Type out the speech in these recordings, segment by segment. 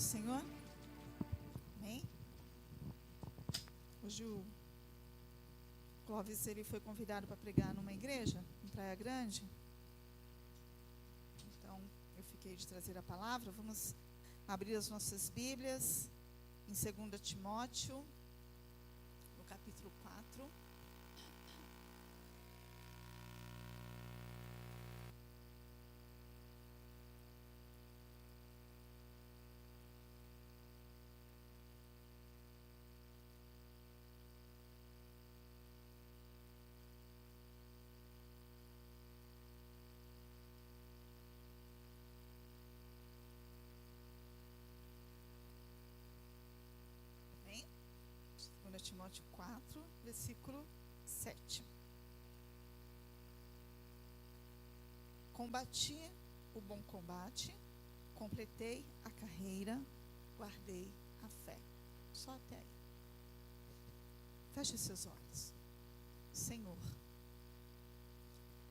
Senhor? Amém? Hoje o Clóvis ele foi convidado para pregar numa igreja, em Praia Grande. Então, eu fiquei de trazer a palavra. Vamos abrir as nossas Bíblias em 2 Timóteo, no capítulo 4. Bem, 2 Timóteo 4, versículo 7. Combati o bom combate, completei a carreira, guardei a fé. Só até aí. Feche seus olhos. Senhor,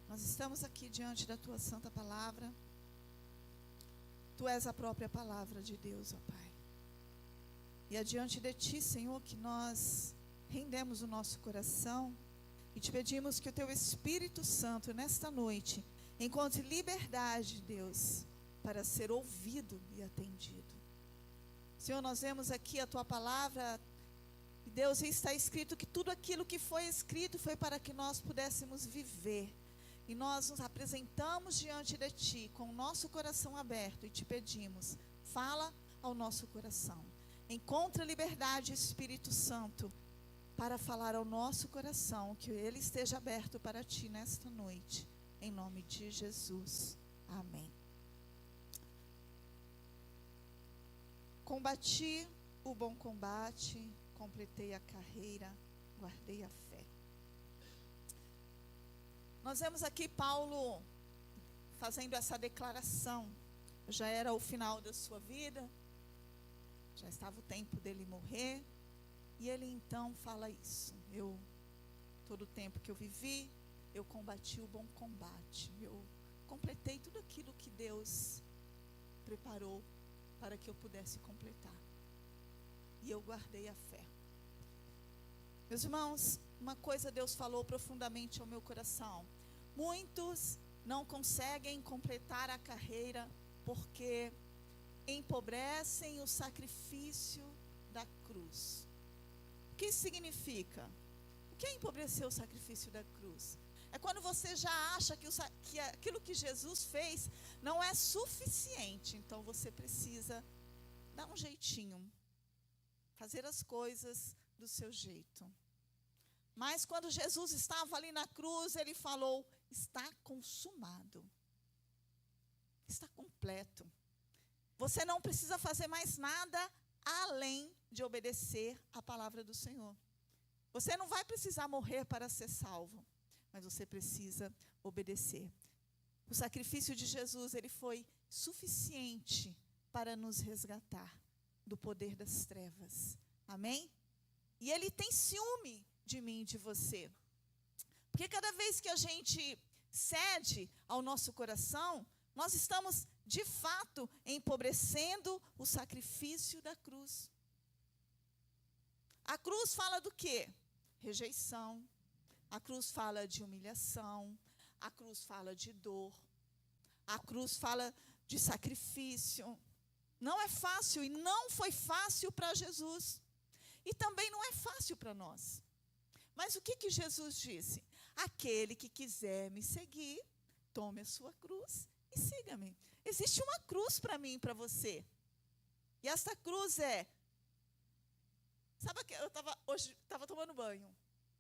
nós estamos aqui diante da Tua santa palavra. Tu és a própria palavra de Deus, ó Pai. E é diante de Ti, Senhor, que nós rendemos o nosso coração e Te pedimos que o Teu Espírito Santo, nesta noite, encontre liberdade, Deus, para ser ouvido e atendido. Senhor, nós vemos aqui a Tua palavra, e Deus, está escrito que tudo aquilo que foi escrito foi para que nós pudéssemos viver. E nós nos apresentamos diante de Ti, com o nosso coração aberto, e Te pedimos, fala ao nosso coração. Encontra liberdade, Espírito Santo, para falar ao nosso coração, que ele esteja aberto para Ti nesta noite, em nome de Jesus. Amém. Combati o bom combate, completei a carreira, guardei a fé. Nós vemos aqui Paulo fazendo essa declaração. Já era o final da sua vida, já estava o tempo dele morrer, e ele então fala isso: todo o tempo que eu vivi, eu combati o bom combate, eu completei tudo aquilo que Deus preparou para que eu pudesse completar, e eu guardei a fé. Meus irmãos, uma coisa Deus falou profundamente ao meu coração: muitos não conseguem completar a carreira porque empobrecem o sacrifício da cruz. O que isso significa? O que é empobrecer o sacrifício da cruz? É quando você já acha que aquilo que Jesus fez não é suficiente, então você precisa dar um jeitinho, fazer as coisas do seu jeito. Mas quando Jesus estava ali na cruz, Ele falou: está consumado, está completo. Você não precisa fazer mais nada além de obedecer a palavra do Senhor. Você não vai precisar morrer para ser salvo, mas você precisa obedecer. O sacrifício de Jesus, ele foi suficiente para nos resgatar do poder das trevas. Amém? E Ele tem ciúme de mim e de você. Porque cada vez que a gente cede ao nosso coração, nós estamos, de fato, empobrecendo o sacrifício da cruz. A cruz fala do quê? Rejeição. A cruz fala de humilhação. A cruz fala de dor. A cruz fala de sacrifício. Não é fácil, e não foi fácil para Jesus. E também não é fácil para nós. Mas o que Jesus disse? Aquele que quiser me seguir, tome a sua cruz e siga-me. Existe uma cruz para mim e para você. E essa cruz é... Sabe que eu estava tomando banho.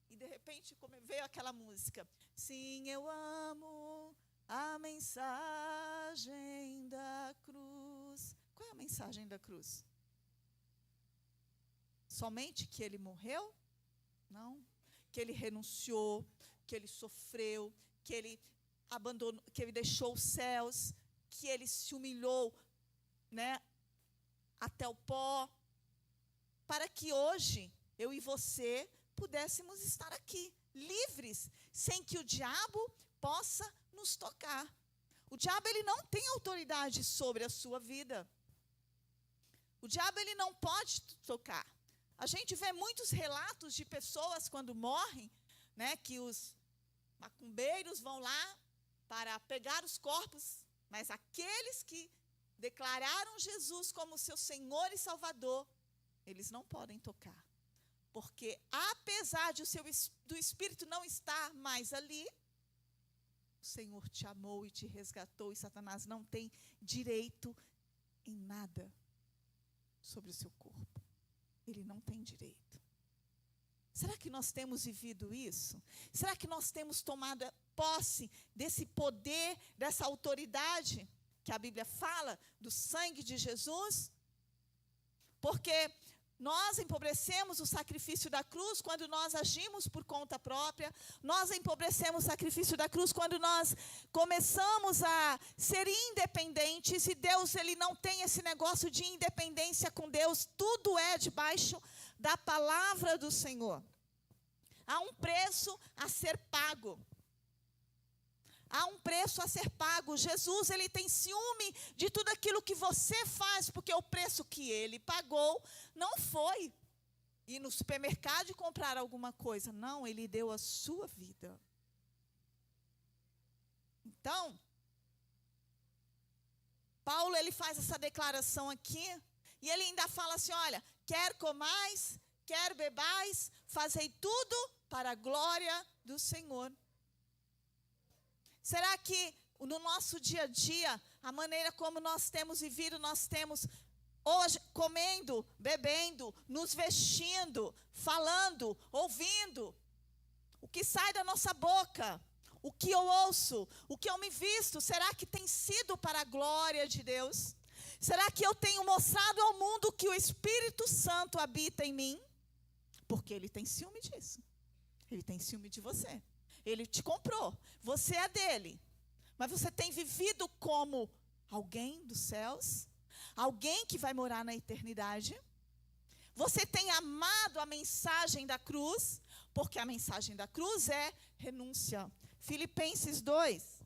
E de repente veio aquela música. Sim, eu amo a mensagem da cruz. Qual é a mensagem da cruz? Somente que Ele morreu? Não. Que Ele renunciou, que Ele sofreu, que Ele abandonou, que Ele deixou os céus, que Ele se humilhou, né, até o pó, para que hoje eu e você pudéssemos estar aqui, livres, sem que o diabo possa nos tocar. O diabo, ele não tem autoridade sobre a sua vida. O diabo, ele não pode tocar. A gente vê muitos relatos de pessoas quando morrem, né, que os macumbeiros vão lá para pegar os corpos, mas aqueles que declararam Jesus como seu Senhor e Salvador, eles não podem tocar. Porque apesar de do Espírito não estar mais ali, o Senhor te amou e te resgatou, e Satanás não tem direito em nada sobre o seu corpo. Ele não tem direito. Será que nós temos vivido isso? Será que nós temos tomado posse desse poder, dessa autoridade que a Bíblia fala, do sangue de Jesus? Porque nós empobrecemos o sacrifício da cruz quando nós agimos por conta própria. Nós empobrecemos o sacrifício da cruz quando nós começamos a ser independentes. E Deus, ele não tem esse negócio de independência com Deus. Tudo é debaixo da palavra do Senhor. Há um preço a ser pago. Há um preço a ser pago. Jesus, ele tem ciúme de tudo aquilo que você faz, porque o preço que ele pagou não foi ir no supermercado e comprar alguma coisa. Não, ele deu a sua vida. Então, Paulo, ele faz essa declaração aqui, e ele ainda fala assim, olha, quer comais, quer bebais, fazei tudo para a glória do Senhor. Será que no nosso dia a dia, a maneira como nós temos vivido, nós temos hoje comendo, bebendo, nos vestindo, falando, ouvindo, o que sai da nossa boca, o que eu ouço, o que eu me visto, será que tem sido para a glória de Deus? Será que eu tenho mostrado ao mundo que o Espírito Santo habita em mim? Porque ele tem ciúme disso. Ele tem ciúme de você. Ele te comprou, você é dele. Mas você tem vivido como alguém dos céus? Alguém que vai morar na eternidade? Você tem amado a mensagem da cruz? Porque a mensagem da cruz é renúncia. Filipenses 2.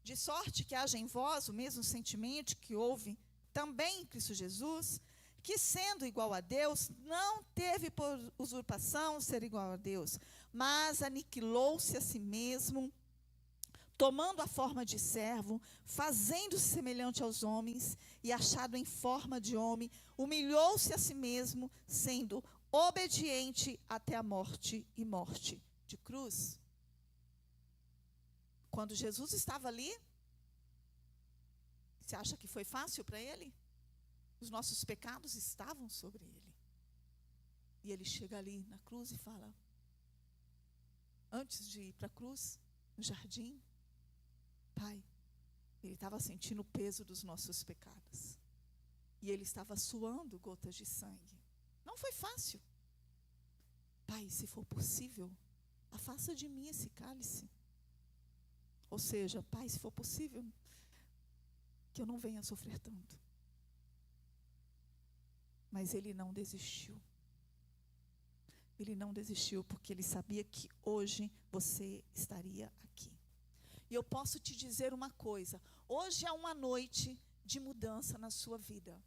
De sorte que haja em vós o mesmo sentimento que houve também em Cristo Jesus, que sendo igual a Deus, não teve por usurpação ser igual a Deus, mas aniquilou-se a si mesmo, tomando a forma de servo, fazendo-se semelhante aos homens, e achado em forma de homem, humilhou-se a si mesmo, sendo obediente até a morte e morte de cruz. Quando Jesus estava ali, você acha que foi fácil para ele? Os nossos pecados estavam sobre ele. E ele chega ali na cruz e fala, antes de ir para a cruz, no jardim, Pai, ele estava sentindo o peso dos nossos pecados. E ele estava suando gotas de sangue. Não foi fácil. Pai, se for possível, afasta de mim esse cálice. Ou seja, Pai, se for possível, que eu não venha sofrer tanto. Mas ele não desistiu. Ele não desistiu porque ele sabia que hoje você estaria aqui. E eu posso te dizer uma coisa, hoje é uma noite de mudança na sua vida.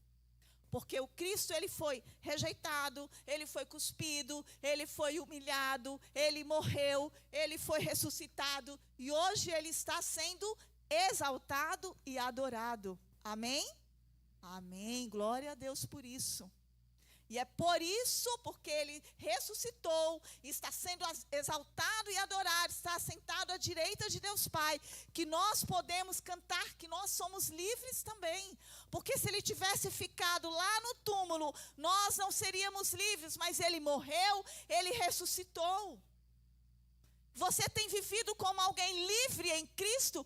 Porque o Cristo, ele foi rejeitado, ele foi cuspido, ele foi humilhado, ele morreu, ele foi ressuscitado. E hoje ele está sendo exaltado e adorado. Amém? Amém. Glória a Deus por isso. E é por isso, porque ele ressuscitou, está sendo exaltado e adorado, está sentado à direita de Deus Pai, que nós podemos cantar que nós somos livres também. Porque se ele tivesse ficado lá no túmulo, nós não seríamos livres, mas ele morreu, ele ressuscitou. Você tem vivido como alguém livre em Cristo?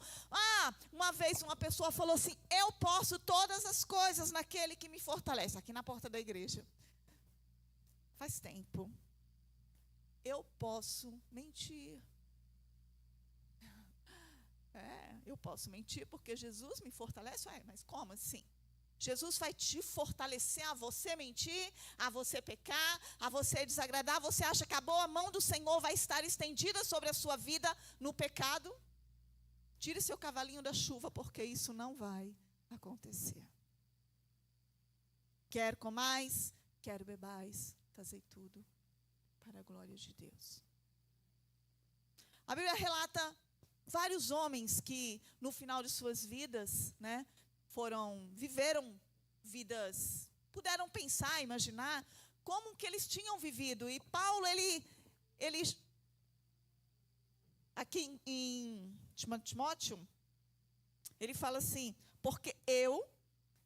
Uma vez uma pessoa falou assim, eu posso todas as coisas naquele que me fortalece, aqui na porta da igreja. Faz tempo. Eu posso mentir. Eu posso mentir porque Jesus me fortalece. Mas como assim? Jesus vai te fortalecer a você mentir, a você pecar, a você desagradar. Você acha que a boa mão do Senhor vai estar estendida sobre a sua vida no pecado? Tire seu cavalinho da chuva, porque isso não vai acontecer. Quer comais, quer bebais, fazei tudo para a glória de Deus. A Bíblia relata vários homens que no final de suas vidas, né, viveram vidas, puderam pensar, imaginar como que eles tinham vivido. E Paulo, ele aqui em Timóteo, ele fala assim,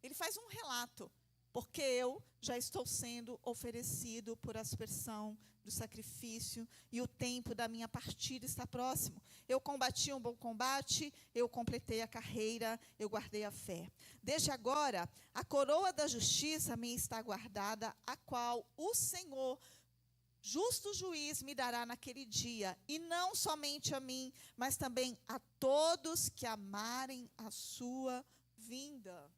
ele faz um relato, porque eu já estou sendo oferecido por aspersão do sacrifício, e o tempo da minha partida está próximo. Eu combati um bom combate, eu completei a carreira, eu guardei a fé. Desde agora, a coroa da justiça me está guardada, a qual o Senhor, justo juiz, me dará naquele dia, e não somente a mim, mas também a todos que amarem a sua vinda.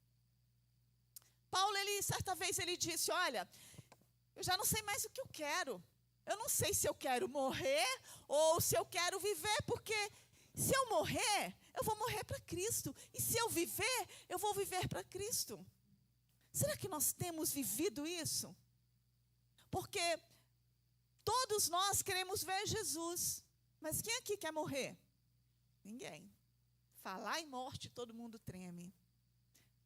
Paulo, certa vez ele disse, olha, eu já não sei mais o que eu quero. Eu não sei se eu quero morrer ou se eu quero viver, porque se eu morrer, eu vou morrer para Cristo. E se eu viver, eu vou viver para Cristo. Será que nós temos vivido isso? Porque todos nós queremos ver Jesus. Mas quem aqui quer morrer? Ninguém. Falar em morte, todo mundo treme.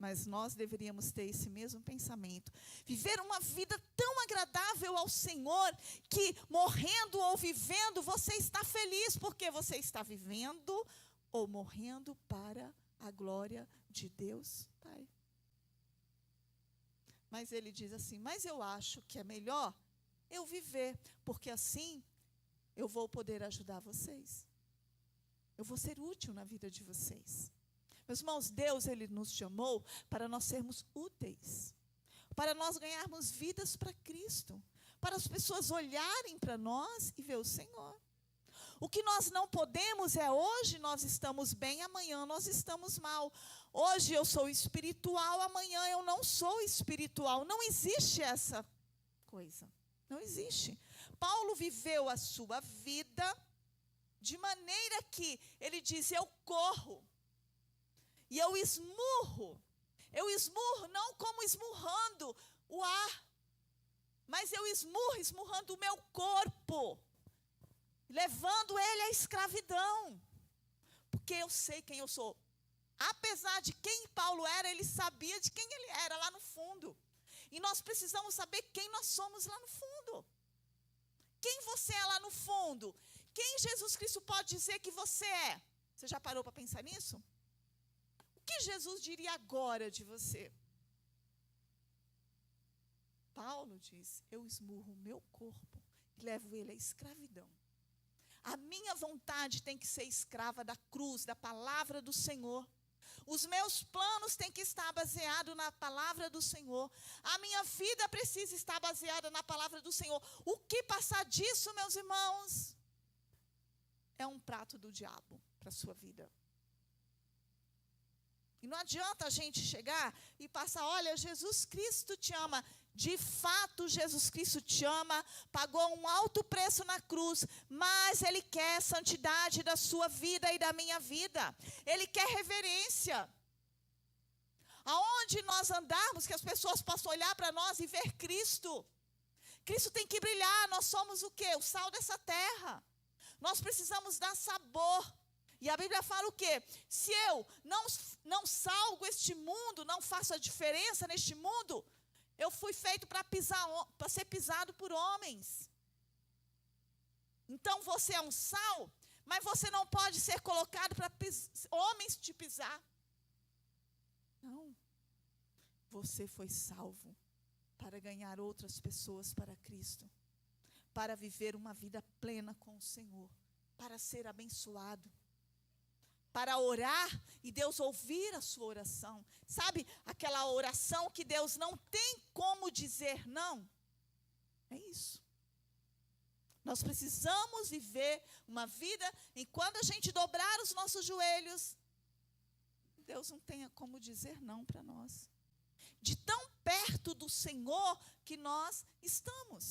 Mas nós deveríamos ter esse mesmo pensamento. Viver uma vida tão agradável ao Senhor, que morrendo ou vivendo, você está feliz, porque você está vivendo ou morrendo para a glória de Deus Pai. Mas ele diz assim, mas eu acho que é melhor eu viver, porque assim eu vou poder ajudar vocês. Eu vou ser útil na vida de vocês. Meus irmãos, Deus, Ele nos chamou para nós sermos úteis, para nós ganharmos vidas para Cristo, para as pessoas olharem para nós e ver o Senhor. O que nós não podemos é, hoje nós estamos bem, amanhã nós estamos mal. Hoje eu sou espiritual, amanhã eu não sou espiritual. Não existe essa coisa, não existe. Paulo viveu a sua vida de maneira que ele diz, eu corro. E eu esmurro não como esmurrando o ar, mas eu esmurrando o meu corpo, levando ele à escravidão, porque eu sei quem eu sou. Apesar de quem Paulo era, ele sabia de quem ele era lá no fundo. E nós precisamos saber quem nós somos lá no fundo. Quem você é lá no fundo? Quem Jesus Cristo pode dizer que você é? Você já parou para pensar nisso? O que Jesus diria agora de você? Paulo diz, eu esmurro o meu corpo e levo ele à escravidão. A minha vontade tem que ser escrava da cruz, da palavra do Senhor. Os meus planos têm que estar baseados na palavra do Senhor. A minha vida precisa estar baseada na palavra do Senhor. O que passar disso, meus irmãos, é um prato do diabo para a sua vida. E não adianta a gente chegar e passar, olha, Jesus Cristo te ama. De fato, Jesus Cristo te ama, pagou um alto preço na cruz, mas Ele quer a santidade da sua vida e da minha vida. Ele quer reverência. Aonde nós andarmos, que as pessoas possam olhar para nós e ver Cristo. Cristo tem que brilhar, nós somos o quê? O sal dessa terra. Nós precisamos dar sabor. E a Bíblia fala o quê? Se eu não salgo este mundo, não faço a diferença neste mundo, eu fui feito para ser pisado por homens. Então você é um sal, mas você não pode ser colocado para homens te pisar. Não. Você foi salvo para ganhar outras pessoas para Cristo, para viver uma vida plena com o Senhor, para ser abençoado, para orar e Deus ouvir a sua oração. Sabe, aquela oração que Deus não tem como dizer não? É isso. Nós precisamos viver uma vida em quando a gente dobrar os nossos joelhos, Deus não tenha como dizer não para nós. do Senhor que nós estamos.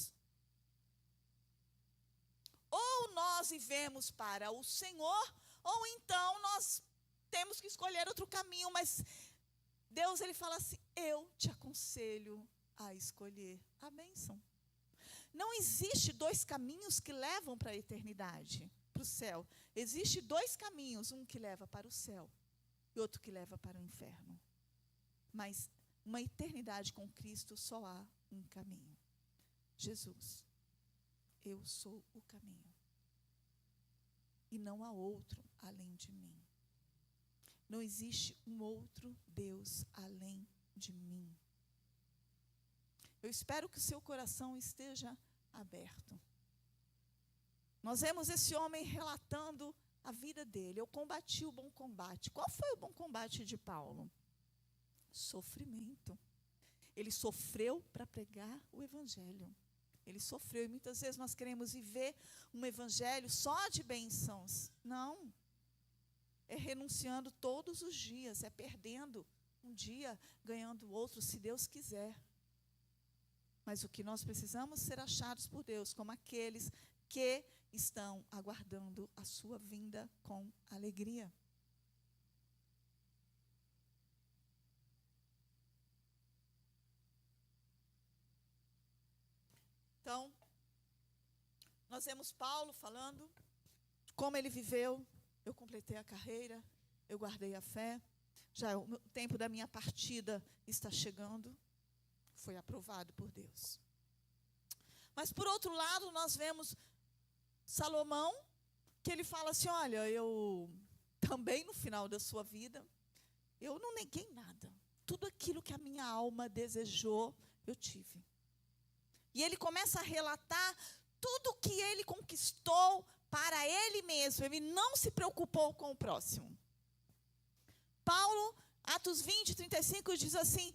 Ou nós vivemos para o Senhor, ou então nós temos que escolher outro caminho, mas Deus, ele fala assim: eu te aconselho a escolher a bênção. Não existe dois caminhos que levam para a eternidade, para o céu. Existe dois caminhos, um que leva para o céu e outro que leva para o inferno. Mas uma eternidade com Cristo só há um caminho. Jesus, eu sou o caminho. E não há outro além de mim. Não existe um outro Deus além de mim. Eu espero que o seu coração esteja aberto. Nós vemos esse homem relatando a vida dele. Eu combati o bom combate. Qual foi o bom combate de Paulo? Sofrimento. Ele sofreu para pregar o evangelho. Ele sofreu, e muitas vezes nós queremos viver um evangelho só de bênçãos. Não. É renunciando todos os dias, é perdendo um dia, ganhando outro, se Deus quiser. Mas o que nós precisamos ser achados por Deus, como aqueles que estão aguardando a sua vinda com alegria. Então, nós vemos Paulo falando como ele viveu. Eu completei a carreira, eu guardei a fé. Já o tempo da minha partida está chegando. Foi aprovado por Deus. Mas, por outro lado, nós vemos Salomão, que ele fala assim: olha, eu também no final da sua vida, eu não neguei nada. Tudo aquilo que a minha alma desejou, eu tive. E ele começa a relatar tudo que ele conquistou para ele mesmo. Ele não se preocupou com o próximo. Paulo, Atos 20, 35, diz assim: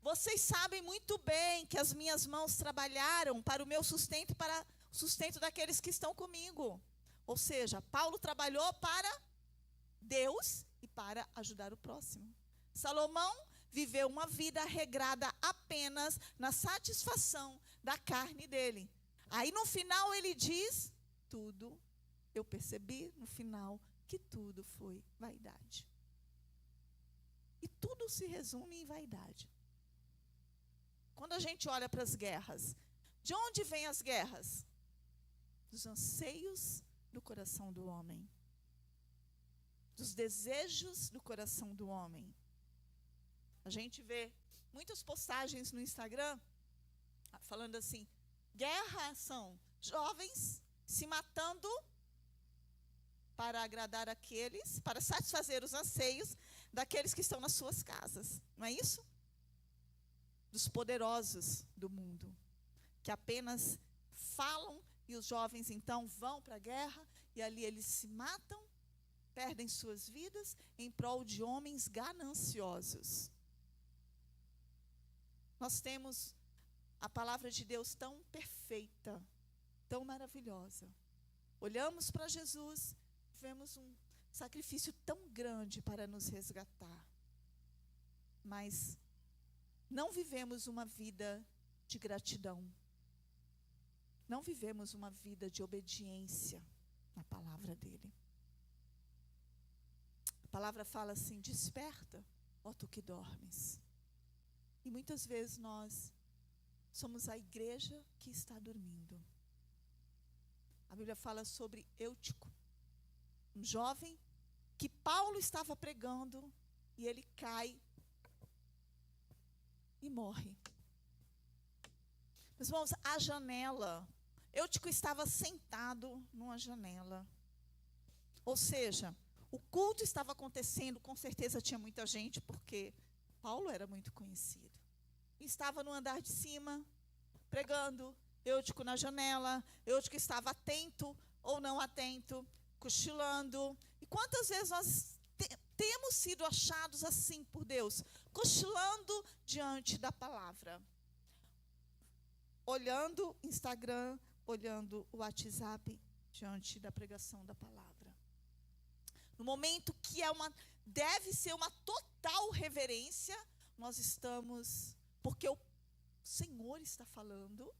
vocês sabem muito bem que as minhas mãos trabalharam para o meu sustento e para o sustento daqueles que estão comigo. Ou seja, Paulo trabalhou para Deus e para ajudar o próximo. Salomão viveu uma vida regrada apenas na satisfação da carne dele. Aí no final ele diz: tudo, eu percebi no final que tudo foi vaidade. E tudo se resume em vaidade. Quando a gente olha para as guerras, de onde vêm as guerras? Dos anseios do coração do homem. Dos desejos do coração do homem. A gente vê muitas postagens no Instagram falando assim: guerra são jovens se matando para agradar aqueles, para satisfazer os anseios daqueles que estão nas suas casas. Não é isso? Dos poderosos do mundo, que apenas falam, e os jovens então vão para a guerra, e ali eles se matam, perdem suas vidas em prol de homens gananciosos. Nós temos a palavra de Deus tão perfeita, tão maravilhosa. Olhamos para Jesus, vemos um sacrifício tão grande para nos resgatar. Mas não vivemos uma vida de gratidão. Não vivemos uma vida de obediência na palavra dele. A palavra fala assim: desperta, ó tu que dormes. E muitas vezes nós somos a igreja que está dormindo. A Bíblia fala sobre Eutico, um jovem que Paulo estava pregando, e ele cai e morre. Meus irmãos, a janela, Eutico estava sentado numa janela. Ou seja, o culto estava acontecendo, com certeza tinha muita gente, porque Paulo era muito conhecido. Estava no andar de cima, pregando, Eutico na janela. Eutico estava atento ou não atento, cochilando. E quantas vezes nós temos sido achados assim por Deus, cochilando diante da palavra, olhando Instagram, olhando o WhatsApp diante da pregação da palavra. No momento que deve ser uma total reverência, nós estamos, porque o Senhor está falando,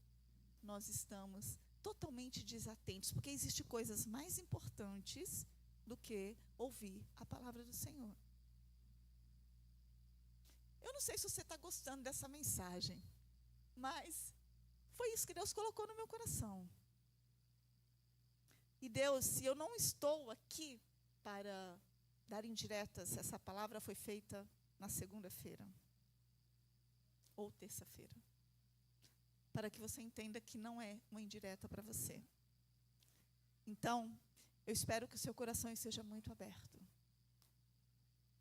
nós estamos totalmente desatentos, porque existem coisas mais importantes do que ouvir a palavra do Senhor. Eu não sei se você está gostando dessa mensagem, mas foi isso que Deus colocou no meu coração. E Deus, se eu não estou aqui para dar indiretas, essa palavra foi feita na segunda-feira ou terça-feira, para que você entenda que não é uma indireta para você. Então, eu espero que o seu coração esteja muito aberto.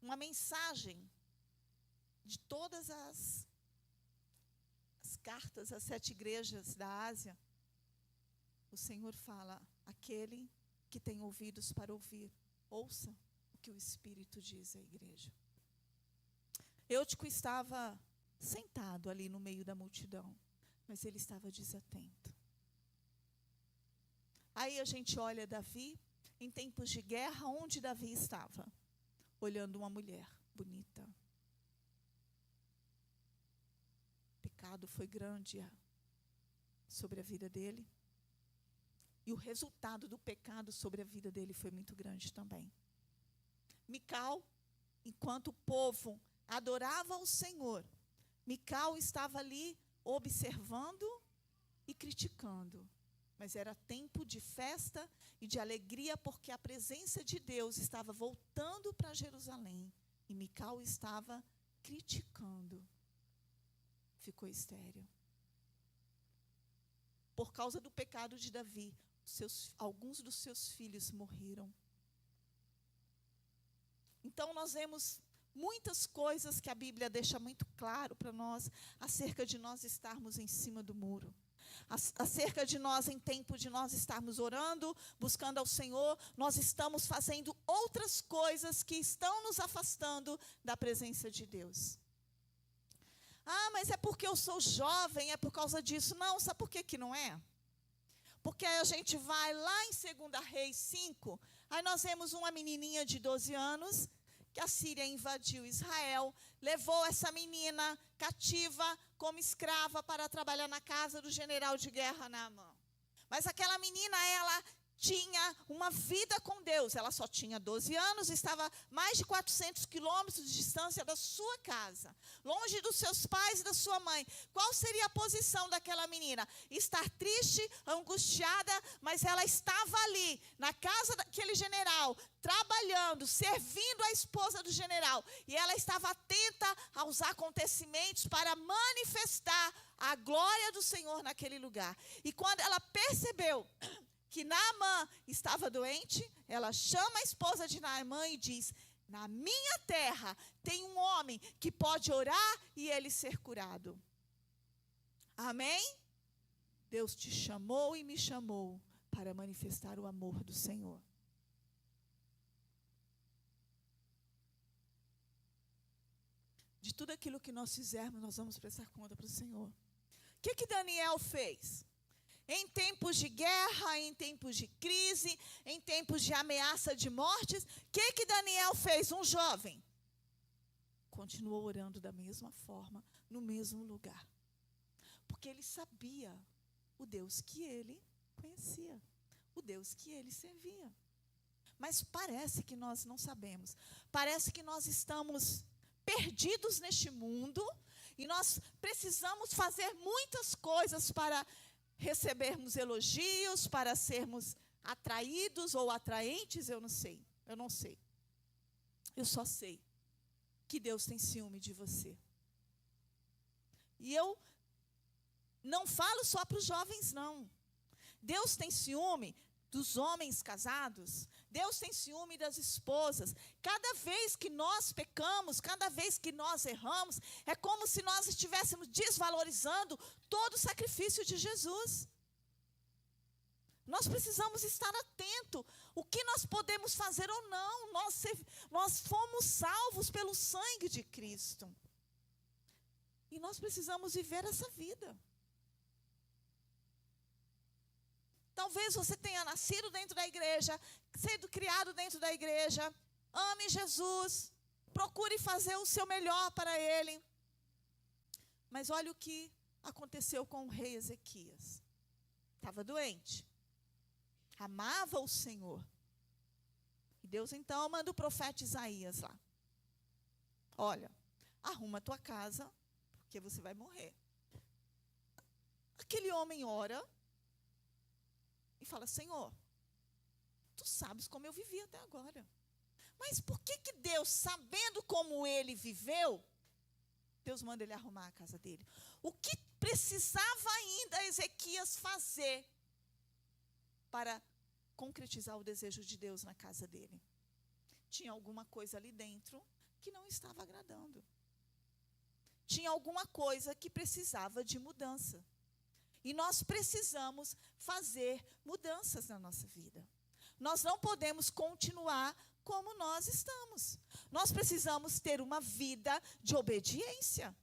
Uma mensagem de todas as cartas às 7 igrejas da Ásia, o Senhor fala: aquele que tem ouvidos para ouvir, ouça o que o Espírito diz à igreja. Eutico estava sentado ali no meio da multidão, mas ele estava desatento. Aí a gente olha Davi, em tempos de guerra, onde Davi estava? Olhando uma mulher bonita. O pecado foi grande sobre a vida dele. E o resultado do pecado sobre a vida dele foi muito grande também. Mical, enquanto o povo adorava o Senhor, Mical estava ali observando e criticando. Mas era tempo de festa e de alegria, porque a presença de Deus estava voltando para Jerusalém. E Mical estava criticando. Ficou estéril. Por causa do pecado de Davi, alguns dos seus filhos morreram. Então nós vemos muitas coisas que a Bíblia deixa muito claro para nós, acerca de nós estarmos em cima do muro. Acerca de nós, em tempo de nós estarmos orando, buscando ao Senhor, nós estamos fazendo outras coisas que estão nos afastando da presença de Deus. Ah, mas é porque eu sou jovem, é por causa disso. Não, sabe por que não é? Porque aí a gente vai lá em 2 Reis 5, aí nós vemos uma menininha de 12 anos, que a Síria invadiu Israel, levou essa menina cativa como escrava para trabalhar na casa do general de guerra Naamã. Mas aquela menina, ela tinha uma vida com Deus. Ela só tinha 12 anos, estava mais de 400 quilômetros de distância da sua casa, longe dos seus pais e da sua mãe. Qual seria a posição daquela menina? Estar triste, angustiada, mas ela estava ali, na casa daquele general, trabalhando, servindo a esposa do general. E ela estava atenta aos acontecimentos para manifestar a glória do Senhor naquele lugar. E quando ela percebeu que Naamã estava doente, ela chama a esposa de Naamã e diz: na minha terra tem um homem que pode orar e ele ser curado. Amém? Deus te chamou e me chamou para manifestar o amor do Senhor. De tudo aquilo que nós fizermos, nós vamos prestar conta para o Senhor. O que Daniel fez? Em tempos de guerra, em tempos de crise, em tempos de ameaça de mortes, o que Daniel fez? Um jovem continuou orando da mesma forma, no mesmo lugar. Porque ele sabia o Deus que ele conhecia, o Deus que ele servia. Mas parece que nós não sabemos. Parece que nós estamos perdidos neste mundo e nós precisamos fazer muitas coisas para recebermos elogios, para sermos atraídos ou atraentes, eu não sei. Eu só sei que Deus tem ciúme de você. E eu não falo só para os jovens, não. Deus tem ciúme dos homens casados. Deus tem ciúme das esposas. Cada vez que nós pecamos, cada vez que nós erramos, é como se nós estivéssemos desvalorizando todo o sacrifício de Jesus. Nós precisamos estar atentos. O que nós podemos fazer ou não. Nós fomos salvos pelo sangue de Cristo. E nós precisamos viver essa vida. Talvez você tenha nascido dentro da igreja, sido criado dentro da igreja. Ame Jesus. Procure fazer o seu melhor para Ele. Mas olha o que aconteceu com o rei Ezequias. Estava doente, amava o Senhor. E Deus então manda o profeta Isaías lá. Olha, arruma a tua casa, porque você vai morrer. Aquele homem ora e fala: Senhor, tu sabes como eu vivi até agora. Mas por que Deus, sabendo como ele viveu, Deus manda ele arrumar a casa dele? O que precisava ainda Ezequias fazer para concretizar o desejo de Deus na casa dele? Tinha alguma coisa ali dentro que não estava agradando. Tinha alguma coisa que precisava de mudança. E nós precisamos fazer mudanças na nossa vida. Nós não podemos continuar como nós estamos. Nós precisamos ter uma vida de obediência.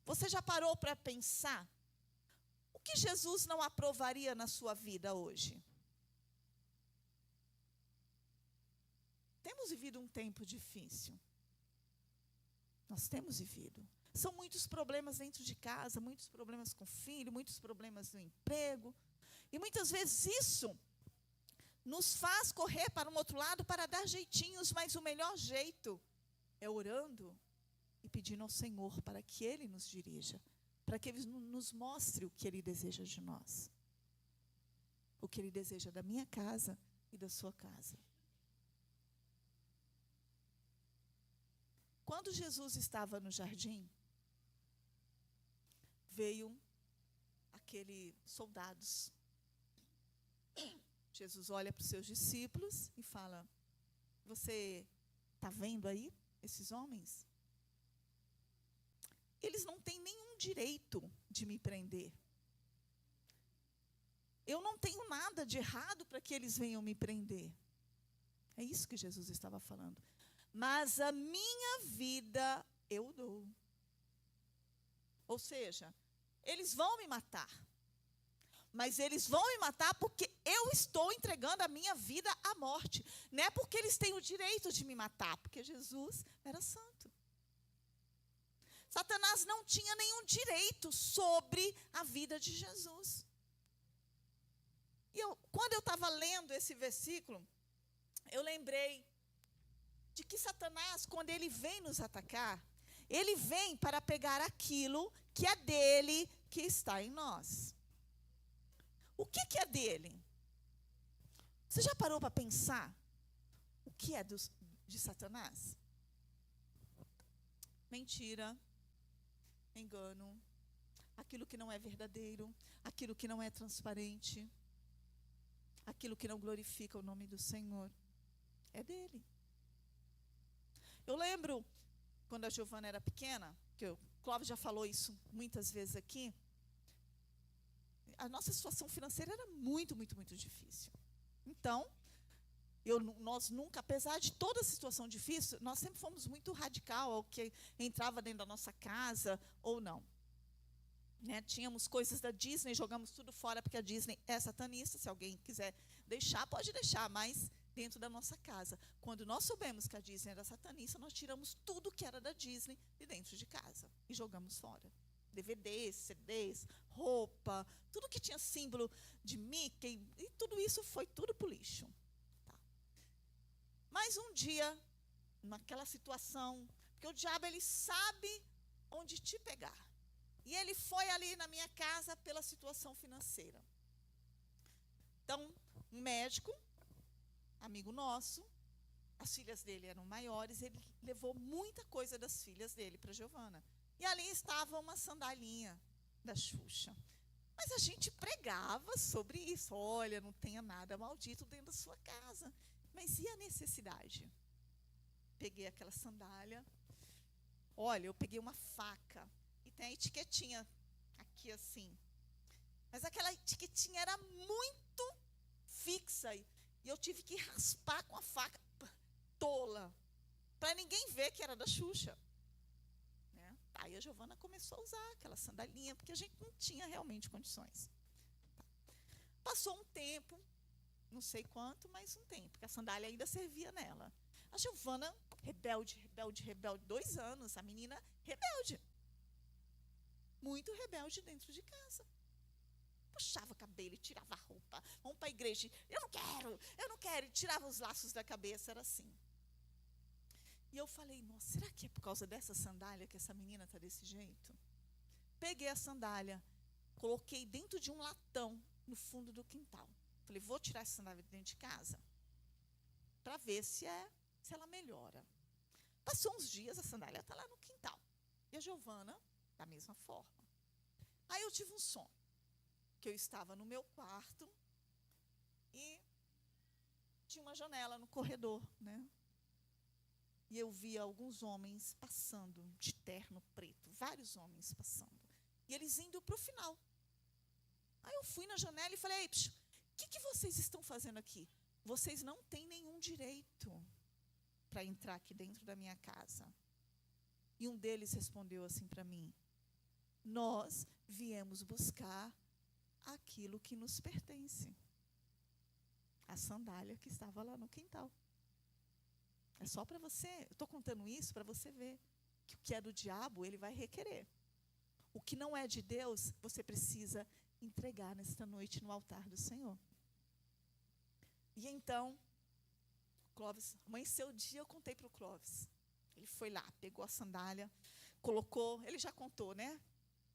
Você já parou para pensar o que Jesus não aprovaria na sua vida hoje? Temos vivido um tempo difícil. Nós temos vivido. São muitos problemas dentro de casa, muitos problemas com o filho, muitos problemas no emprego. E muitas vezes isso nos faz correr para um outro lado para dar jeitinhos, mas o melhor jeito é orando e pedindo ao Senhor para que Ele nos dirija, para que Ele nos mostre o que Ele deseja de nós, o que Ele deseja da minha casa e da sua casa. Quando Jesus estava no jardim, veio aqueles soldados. Jesus olha para os seus discípulos e fala: você está vendo aí esses homens? Eles não têm nenhum direito de me prender. Eu não tenho nada de errado para que eles venham me prender. É isso que Jesus estava falando. Mas a minha vida eu dou. Ou seja, eles vão me matar. Mas eles vão me matar porque eu estou entregando a minha vida à morte. Não é porque eles têm o direito de me matar, porque Jesus era santo. Satanás não tinha nenhum direito sobre a vida de Jesus. E quando eu estava lendo esse versículo, eu lembrei de que Satanás, quando ele vem nos atacar, ele vem para pegar aquilo que é dele, que está em nós. O que é dele? Você já parou para pensar o que é de Satanás? Mentira, engano, aquilo que não é verdadeiro, aquilo que não é transparente, aquilo que não glorifica o nome do Senhor, é dele. Eu lembro, quando a Giovana era pequena, que o Clóvis já falou isso muitas vezes aqui, a nossa situação financeira era muito, muito, muito difícil. Então, nós nunca, apesar de toda a situação difícil, nós sempre fomos muito radical ao que entrava dentro da nossa casa ou não. Né? Tínhamos coisas da Disney, jogamos tudo fora, porque a Disney é satanista. Se alguém quiser deixar, pode deixar, mas dentro da nossa casa. Quando nós soubemos que a Disney era satanista, nós tiramos tudo que era da Disney de dentro de casa e jogamos fora. DVDs, CDs, roupa, tudo que tinha símbolo de Mickey, e tudo isso foi tudo para o lixo. Tá. Mas um dia, naquela situação, porque o diabo ele sabe onde te pegar. E ele foi ali na minha casa pela situação financeira. Então, um médico, amigo nosso, as filhas dele eram maiores, ele levou muita coisa das filhas dele para Giovana. E ali estava uma sandalinha da Xuxa. Mas a gente pregava sobre isso. Olha, não tenha nada maldito dentro da sua casa. Mas e a necessidade? Peguei aquela sandália. Olha, eu peguei uma faca. E tem a etiquetinha aqui assim. Mas aquela etiquetinha era muito fixa. E eu tive que raspar com a faca tola. Para ninguém ver que era da Xuxa. Aí a Giovana começou a usar aquela sandalinha, porque a gente não tinha realmente condições. Tá. Passou um tempo, não sei quanto, mas um tempo, porque a sandália ainda servia nela. A Giovana, rebelde, 2 anos, a menina rebelde. muito rebelde dentro de casa. Puxava o cabelo e tirava a roupa. Vamos para a igreja. Eu não quero. E tirava os laços da cabeça, era assim. E eu falei, nossa, será que é por causa dessa sandália que essa menina está desse jeito? Peguei a sandália, coloquei dentro de um latão no fundo do quintal. Falei, vou tirar essa sandália de dentro de casa para ver se ela melhora. Passou uns dias, a sandália está lá no quintal. E a Giovana, da mesma forma. Aí eu tive um sonho, que eu estava no meu quarto e tinha uma janela no corredor, né? E eu via alguns homens passando de terno preto, vários homens passando. E eles indo para o final. Aí eu fui na janela e falei, o que vocês estão fazendo aqui? Vocês não têm nenhum direito para entrar aqui dentro da minha casa. E um deles respondeu assim para mim, nós viemos buscar aquilo que nos pertence. A sandália que estava lá no quintal. É só para você, eu estou contando isso para você ver que o que é do diabo, ele vai requerer. O que não é de Deus, você precisa entregar nesta noite no altar do Senhor. E então, Clóvis, amanheceu o dia, eu contei para o Clóvis. Ele foi lá, pegou a sandália, colocou, ele já contou, né?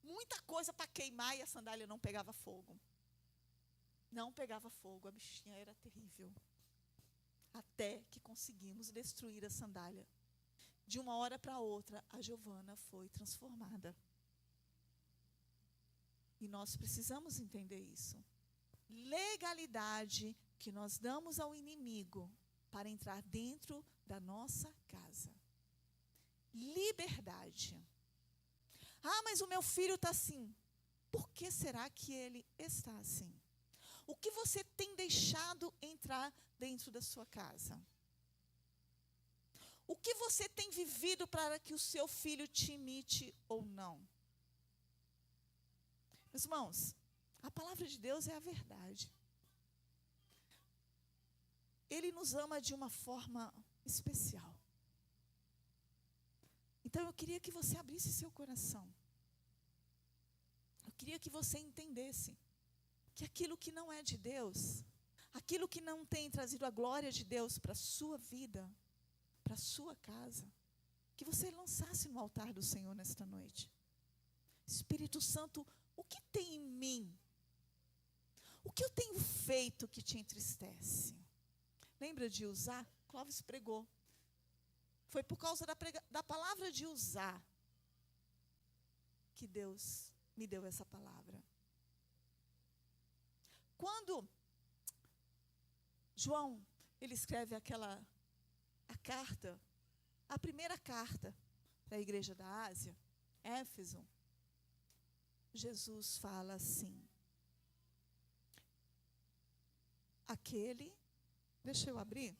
Muita coisa para queimar e a sandália não pegava fogo. Não pegava fogo, a bichinha era terrível. Até que conseguimos destruir a sandália. De uma hora para outra, a Giovana foi transformada. E nós precisamos entender isso. Legalidade que nós damos ao inimigo para entrar dentro da nossa casa. Liberdade. Ah, mas o meu filho está assim. Por que será que ele está assim? O que você tem deixado entrar dentro da sua casa? O que você tem vivido para que o seu filho te imite ou não? Meus irmãos, a palavra de Deus é a verdade. Ele nos ama de uma forma especial. Então eu queria que você abrisse seu coração. Eu queria que você entendesse que aquilo que não é de Deus, aquilo que não tem trazido a glória de Deus para a sua vida, para a sua casa, que você lançasse no altar do Senhor nesta noite. Espírito Santo, o que tem em mim? O que eu tenho feito que te entristece? Lembra de Uzá? Clóvis pregou. Foi por causa da palavra de Uzá que Deus me deu essa palavra. Quando João, ele escreve a carta, a primeira carta da igreja da Ásia, Éfeso, Jesus fala assim, deixa eu abrir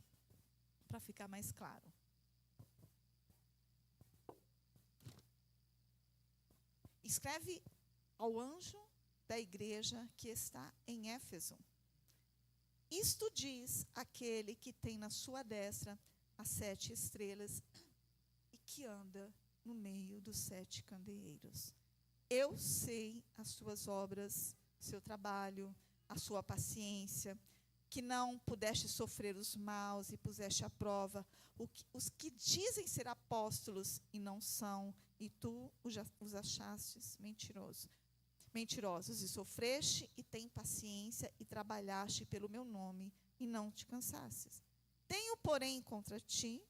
para ficar mais claro. Escreve ao anjo da igreja que está em Éfeso. Isto diz aquele que tem na sua destra as 7 estrelas e que anda no meio dos 7 candeeiros. Eu sei as suas obras, seu trabalho, a sua paciência, que não pudeste sofrer os maus e puseste à prova os que dizem ser apóstolos e não são, e tu os achastes mentirosos, e sofreste e tem paciência e trabalhaste pelo meu nome e não te cansastes. Tenho, porém, contra ti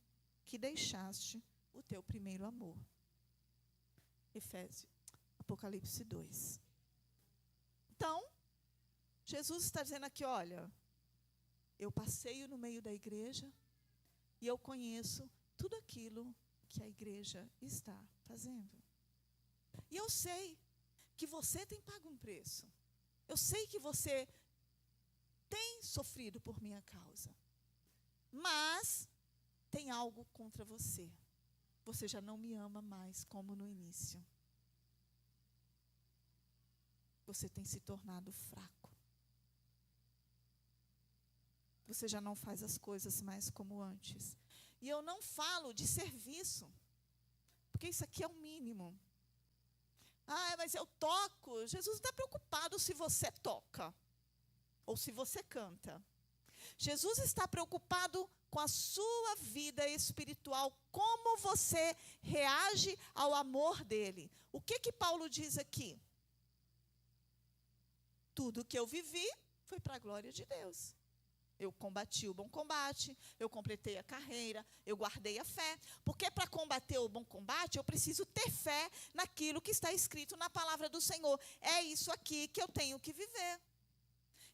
que deixaste o teu primeiro amor. Apocalipse 2. Então, Jesus está dizendo aqui, olha, eu passeio no meio da igreja e eu conheço tudo aquilo que a igreja está fazendo. E eu sei que você tem pago um preço. Eu sei que você tem sofrido por minha causa. Mas tem algo contra você. Você já não me ama mais como no início. Você tem se tornado fraco. Você já não faz as coisas mais como antes. E eu não falo de serviço, porque isso aqui é o mínimo. Ah, mas eu toco. Jesus não está preocupado se você toca ou se você canta. Jesus está preocupado com a sua vida espiritual, como você reage ao amor dele. O que Paulo diz aqui? Tudo que eu vivi foi para a glória de Deus. Eu combati o bom combate, eu completei a carreira, eu guardei a fé. Porque para combater o bom combate, eu preciso ter fé naquilo que está escrito na palavra do Senhor. É isso aqui que eu tenho que viver.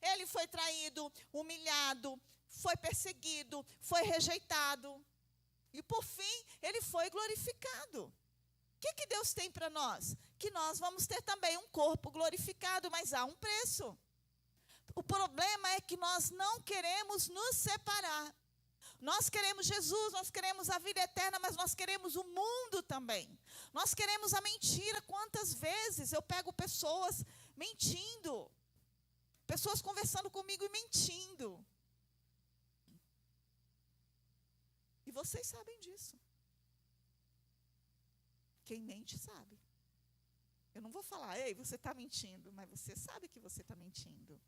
Ele foi traído, humilhado, foi perseguido, foi rejeitado. E por fim, ele foi glorificado. O que Deus tem para nós? Que nós vamos ter também um corpo glorificado, mas há um preço. O problema é que nós não queremos nos separar. Nós queremos Jesus, nós queremos a vida eterna, mas nós queremos o mundo também. Nós queremos a mentira. Quantas vezes eu pego pessoas mentindo? Pessoas conversando comigo e mentindo. E vocês sabem disso. Quem mente sabe. Eu não vou falar, ei, você está mentindo, mas você sabe que você está mentindo.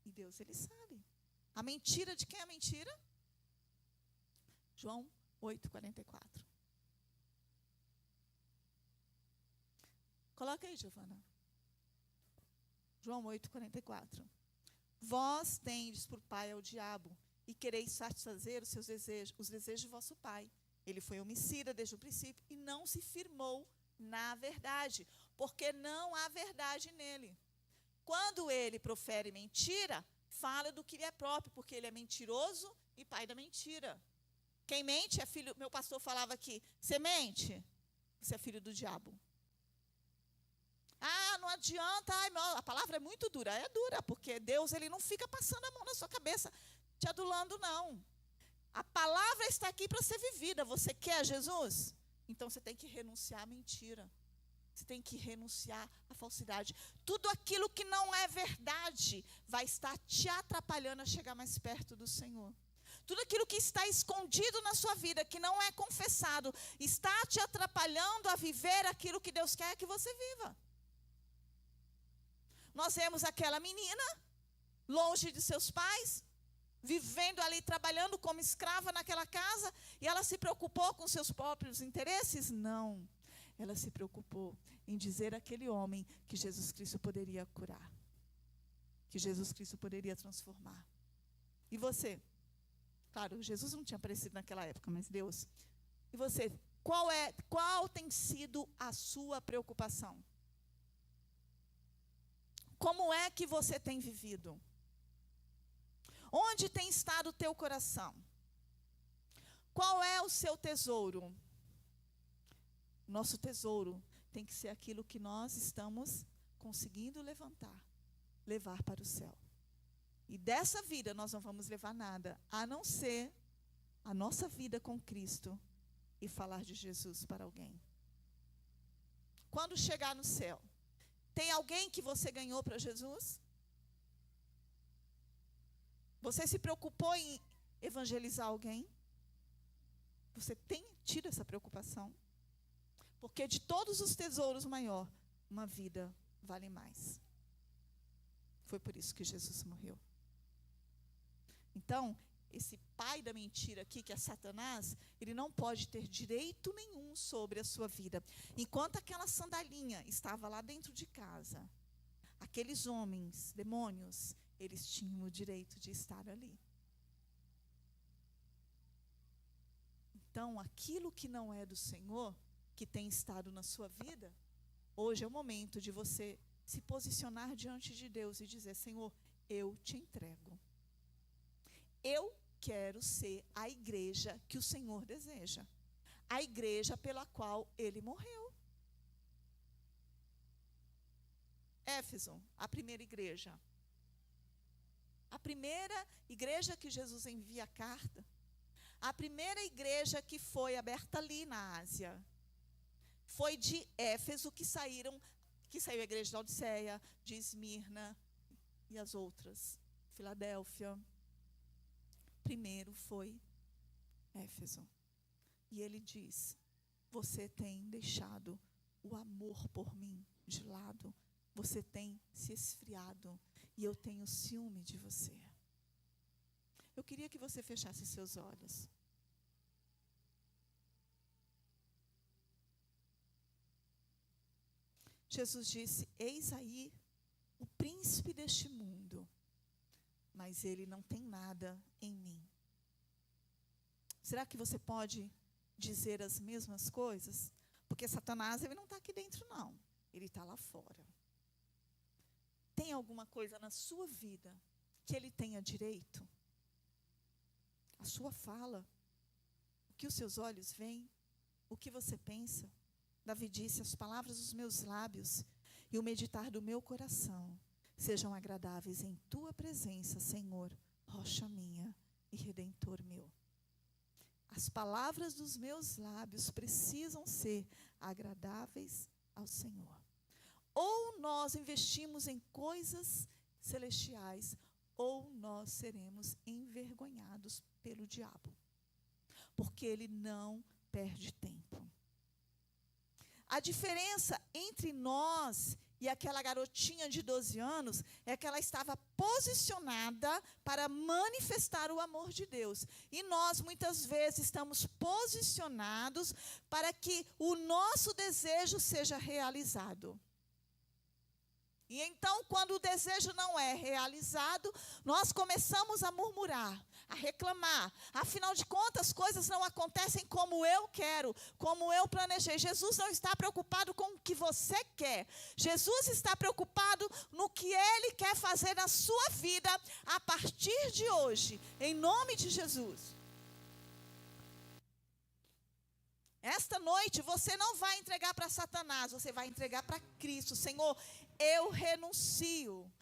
E Deus, ele sabe. A mentira de quem é a mentira? João 8,44. Coloca aí, Giovana. João 8,44. Vós tendes por pai ao diabo, e quereis satisfazer os seus desejos, os desejos de vosso pai. Ele foi homicida desde o princípio, e não se firmou na verdade, porque não há verdade nele. Quando ele profere mentira, fala do que lhe é próprio, porque ele é mentiroso e pai da mentira. Quem mente é filho, meu pastor falava aqui, você mente, você é filho do diabo. Ah, não adianta, a palavra é muito dura. É dura, porque Deus ele não fica passando a mão na sua cabeça, te adulando, não. A palavra está aqui para ser vivida. Você quer Jesus? Então você tem que renunciar à mentira. Você tem que renunciar à falsidade. Tudo aquilo que não é verdade vai estar te atrapalhando a chegar mais perto do Senhor. Tudo aquilo que está escondido na sua vida, que não é confessado, está te atrapalhando a viver aquilo que Deus quer que você viva. Nós vemos aquela menina, longe de seus pais, vivendo ali, trabalhando como escrava naquela casa, e ela se preocupou com seus próprios interesses? Não. Ela se preocupou em dizer àquele homem que Jesus Cristo poderia curar, que Jesus Cristo poderia transformar. E você? Claro, Jesus não tinha aparecido naquela época, mas Deus. E você? Qual tem sido a sua preocupação? Como é que você tem vivido? Onde tem estado o teu coração? Qual é o seu tesouro? Nosso tesouro tem que ser aquilo que nós estamos conseguindo levar para o céu. E dessa vida nós não vamos levar nada, a não ser a nossa vida com Cristo e falar de Jesus para alguém. Quando chegar no céu, tem alguém que você ganhou para Jesus? Você se preocupou em evangelizar alguém? Você tem tido essa preocupação? Porque de todos os tesouros maior, uma vida vale mais. Foi por isso que Jesus morreu. Então, esse pai da mentira aqui, que é Satanás, ele não pode ter direito nenhum sobre a sua vida. Enquanto aquela sandalinha estava lá dentro de casa, aqueles homens, demônios, eles tinham o direito de estar ali. Então, aquilo que não é do Senhor, que tem estado na sua vida, hoje é o momento de você se posicionar diante de Deus e dizer: Senhor, eu te entrego. Eu quero ser a igreja que o Senhor deseja. A igreja pela qual ele morreu. Éfeso, a primeira igreja. A primeira igreja que Jesus envia a carta. A primeira igreja que foi aberta ali na Ásia. Foi de Éfeso que saiu a igreja de Laodiceia, de Esmirna e as outras. Filadélfia. Primeiro foi Éfeso. E ele diz: você tem deixado o amor por mim de lado. Você tem se esfriado e eu tenho ciúme de você. Eu queria que você fechasse seus olhos. Jesus disse: eis aí o príncipe deste mundo, mas ele não tem nada em mim. Será que você pode dizer as mesmas coisas? Porque Satanás, ele não está aqui dentro não, ele está lá fora. Tem alguma coisa na sua vida que ele tenha direito? A sua fala, o que os seus olhos veem, o que você pensa? Davi disse: as palavras dos meus lábios e o meditar do meu coração sejam agradáveis em tua presença, Senhor, rocha minha e redentor meu. As palavras dos meus lábios precisam ser agradáveis ao Senhor. Ou nós investimos em coisas celestiais, ou nós seremos envergonhados pelo diabo, porque ele não perde tempo. A diferença entre nós e aquela garotinha de 12 anos é que ela estava posicionada para manifestar o amor de Deus. E nós, muitas vezes, estamos posicionados para que o nosso desejo seja realizado. E então, quando o desejo não é realizado, nós começamos a murmurar, a reclamar. Afinal de contas, as coisas não acontecem como eu quero, como eu planejei. Jesus não está preocupado com o que você quer. Jesus está preocupado no que Ele quer fazer na sua vida a partir de hoje, em nome de Jesus. Esta noite você não vai entregar para Satanás, você vai entregar para Cristo. Senhor, eu renuncio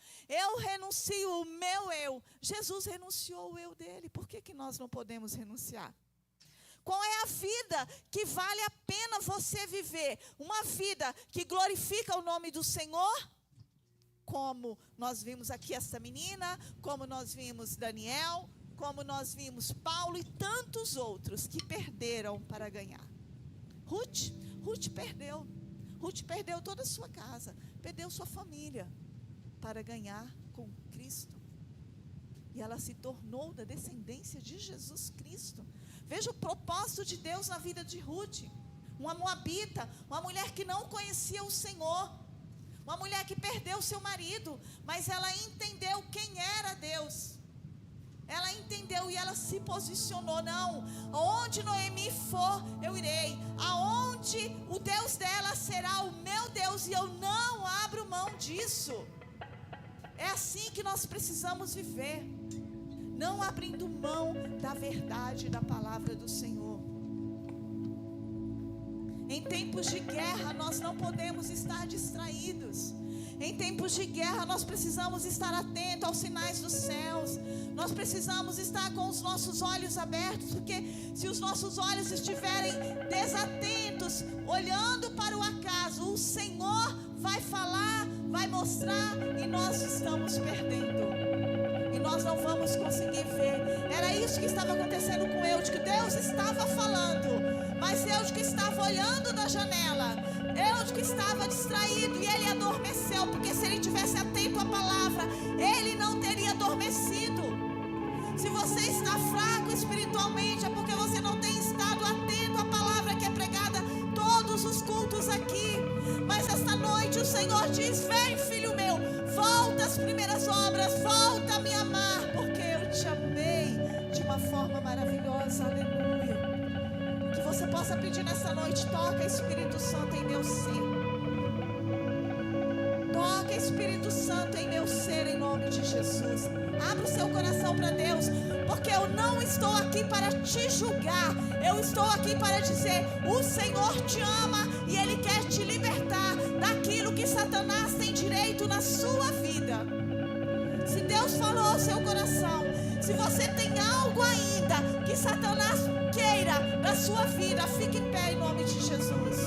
o meu eu. Jesus renunciou o eu dele, por que nós não podemos renunciar? Qual é a vida que vale a pena você viver? Uma vida que glorifica o nome do Senhor? Como nós vimos aqui essa menina, como nós vimos Daniel, como nós vimos Paulo e tantos outros que perderam para ganhar. Ruth perdeu. Ruth perdeu toda a sua casa, perdeu sua família para ganhar com Cristo. E ela se tornou da descendência de Jesus Cristo. Veja o propósito de Deus na vida de Ruth. Uma moabita, uma mulher que não conhecia o Senhor. Uma mulher que perdeu seu marido, mas ela entendeu quem era Deus. Ela entendeu e ela se posicionou. Não, aonde Noemi for, eu irei. Aonde o Deus dela será o meu Deus, e eu não abro mão disso. É assim que nós precisamos viver, não abrindo mão da verdade da palavra do Senhor. Em tempos de guerra, nós não podemos estar distraídos. Em tempos de guerra, nós precisamos estar atentos aos sinais dos céus. Nós precisamos estar com os nossos olhos abertos, porque se os nossos olhos estiverem desatentos, olhando para o acaso, o Senhor vai falar, vai mostrar, e nós estamos perdendo. E nós não vamos conseguir ver. Era isso que estava acontecendo com Eude, que Deus estava falando, mas Eude que estava olhando da janela, Eude que estava distraído, e ele adormeceu, porque se ele tivesse atento à palavra, ele não teria adormecido. Se você está fraco espiritualmente, é porque você não tem estado atento à palavra que é pregada todos os cultos aqui. Mas esta noite o Senhor diz: vem, filho meu, volta às primeiras obras, volta a me amar, porque eu te amei de uma forma maravilhosa. Aleluia. Que você possa pedir nessa noite: toca, Espírito Santo, em meu ser. Toca, Espírito Santo, em meu ser, em nome de Jesus. Abra o seu coração para Deus, porque eu não estou aqui para te julgar. Eu estou aqui para dizer: o Senhor te ama e Ele quer te libertar daquilo que Satanás tem direito na sua vida. Se Deus falou ao seu coração, se você tem algo ainda que Satanás queira da sua vida, fique em pé em nome de Jesus.